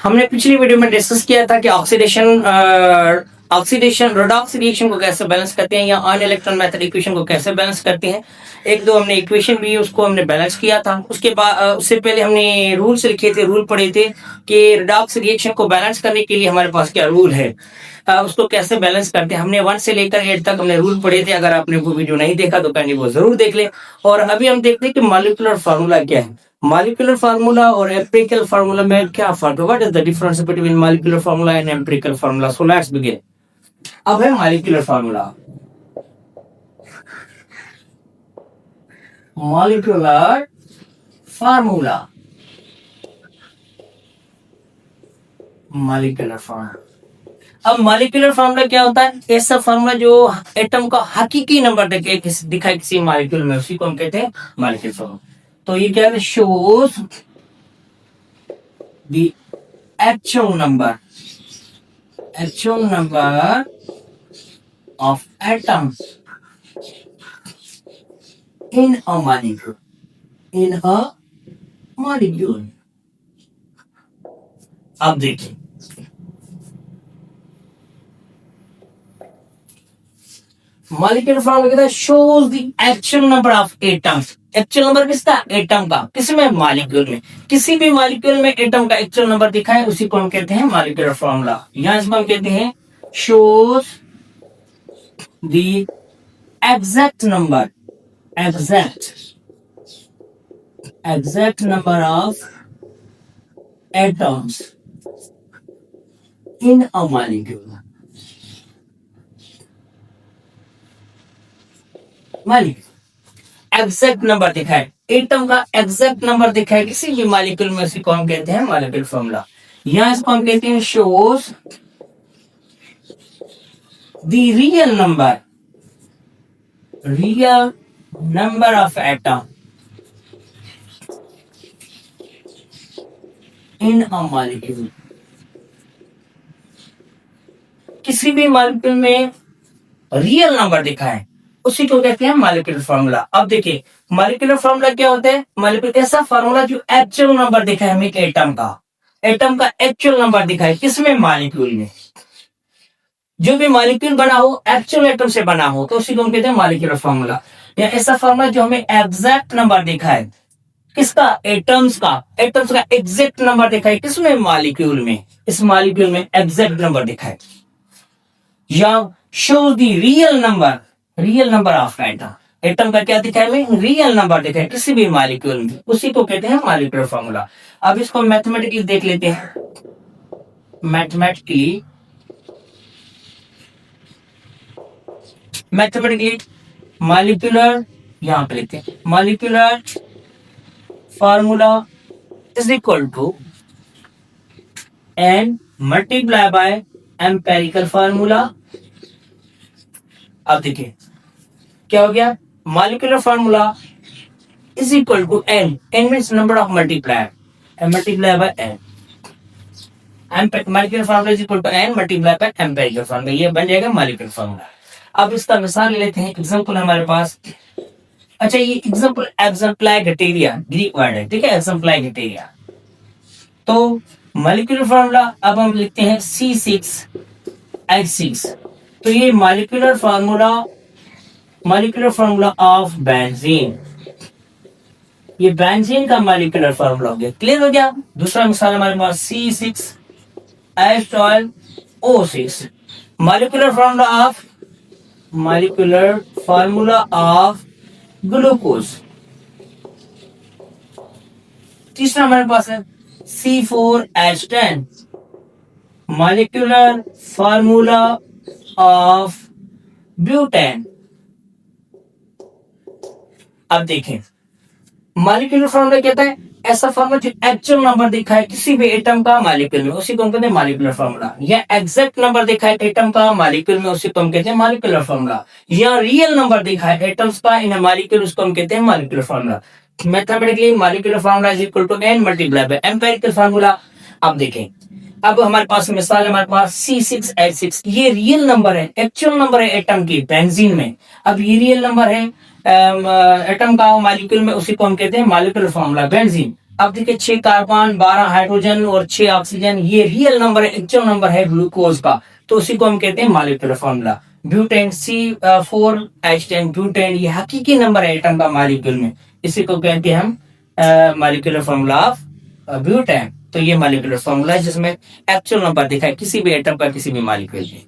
हमने पिछली वीडियो में डिस्कस किया था कि ऑक्सीडेशन रेडॉक्स रिएक्शन को कैसे बैलेंस करते हैं या ऑन इलेक्ट्रॉन मेथड इक्वेशन को कैसे बैलेंस करते हैं। एक दो हमने इक्वेशन भी उसको हमने बैलेंस किया था। उसके बाद उससे पहले हमने रूल्स लिखे थे, रूल पढ़े थे कि रेडॉक्स रिएक्शन को बैलेंस करने के लिए हमारे पास क्या रूल है, उसको कैसे बैलेंस करते हैं। हमने 1 से लेकर 8 तक हमने रूल पढ़े थे। अगर आपने वो वीडियो नहीं देखा तो कहीं वो जरूर देख ले। और अभी हम देखते हैं कि मॉलिक्यूलर फार्मूला क्या है। मॉलिक्यूलर फार्मूला और एम्पिरिकल फार्मूला में क्या फर्क है? What is the difference between molecular formula and empirical formula? So let's begin. अब है molecular formula. Molecular formula, molecular formula. अब मॉलिक्यूलर फार्मूला क्या होता है? ऐसा फार्मूला जो एटम का हकीकी नंबर दिखाए किसी मॉलिक्यूल में, उसी को हम कहते हैं मॉलिक्यूलर फार्मूला। तो ये क्या है? Shows the actual number of atoms in a molecule। अब देखिए, मॉलिक्यूलर फार्मूला कहता है shows the actual number of atoms. Actual number किसका? एटम का। किसमें? मॉलिक्यूल में। किसी भी मॉलिक्यूल में एटम का एक्चुअल नंबर दिखाए उसी को हम कहते हैं मॉलिक्यूलर फार्मूला। यहां इसमें हम कहते हैं shows the exact number of atoms in a molecule. Exact number दिखाए, एटम का एग्जैक्ट नंबर दिखाए किसी भी मॉलिक्यूल में, उसी को हम कहते हैं मॉलिक्यूलर फार्मूला। यहां इसको हम कहते हैं shows the real number of atom in a molecule. किसी भी मॉलिक्यूल में रियल नंबर दिखाए उसी को कहते हैं मॉलिक्यूलर फार्मूला। अब देखिए, मॉलिक्यूलर फार्मूला क्या होता है? मॉलिक्यूलर ऐसा फार्मूला जो एक्चुअल नंबर दिखाए हमें एटम का एक्चुअल नंबर दिखाए किसमें? मॉलिक्यूल में। जो भी मॉलिक्यूल बना हो एक्चुअल एटम से बना हो तो उसी को हम कहते हैं मॉलिक्यूलर फार्मूला। या ऐसा फार्मूला जो हमें एग्जैक्ट नंबर दिखाए किसका? एटम्स का एग्जैक्ट नंबर दिखाए किसमें? मॉलिक्यूल में। इस मॉलिक्यूल में एग्जैक्ट नंबर दिखाए। या show the real number of atom का क्या दिखाए? हमें रियल नंबर दिखाए किसी भी मॉलिक्यूल में, उसी को कहते हैं मॉलिक्यूलर फार्मूला। अब इसको मैथमेटिकली देख लेते हैं। मैथमेटिकली मॉलिक्यूलर, यहां पे लिखते हैं molecular formula is equal to n multiply by empirical formula. अब देखिए क्या हो गया? Molecular formula is equal to n means number of multiply by n. Molecular formula is equal to n multiply by empirical formula. ये बन जाएगा molecular formula. अब इसका मिसाल लेते हैं। एग्जांपल हमारे पास, अच्छा ये एग्जाम्पलाई क्राइटेरिया ग्रीक वर्ड है, ठीक है, एग्जाम्पलाई क्राइटेरिया। तो मॉलिक्यूलर फार्मूला अब हम लिखते हैं C6H6। तो ये मॉलिक्यूलर फार्मूला ऑफ बेंजीन, ये बेंजीन का मॉलिक्यूलर फार्मूला हो गया। क्लियर हो गया? दूसरा मिसाल हमारे पास C6H12O6। Molecular formula of glucose. तीसरा हमारे पास है C4H10। Molecular formula of butane. अब देखें, मॉलिक्यूलर फार्मूला कहता है ऐसा फार्मूला जो एक्चुअल नंबर दिखाए किसी भी एटम का मॉलिक्यूल में, उसी को हम कहते हैं मॉलिक्यूलर फार्मूला। या एग्जैक्ट नंबर दिखाए एटम का मॉलिक्यूल में, उसी को हम कहते हैं मॉलिक्यूलर फार्मूला। या रियल नंबर दिखाए एटम्स का इन मॉलिक्यूल, उसको हम कहते हैं molecular formula. Mathematically molecular formula is equal to n multiply by empirical formula. अब देखें, अब हमारे पास मिसाल हमारे पास C6H6, ये रियल नंबर है, एक्चुअल नंबर है एटम की बेंजीन में। अब ये रियल नंबर है एटम का मॉलिक्यूल में, उसी को हम कहते हैं मॉलिक्यूलर फार्मूला बेंजीन। अब देखिए 6 कार्बन, 12 हाइड्रोजन और 6 ऑक्सीजन, ये रियल नंबर है, एक्चुअल नंबर है ग्लूकोज का, तो उसी को हम कहते हैं molecular formula. Butane C4H10 butane, ये हकीकी नंबर है एटम का मॉलिक्यूल में, इसी को कहते हैं हम मॉलिक्यूलर फॉर्मूला ऑफ ब्यूटेन। तो ये मॉलिक्यूलर फॉर्मूला है जिसमें एक्चुअल नंबर दिखा है किसी भी एटम का किसी भी मॉलिक्यूल में।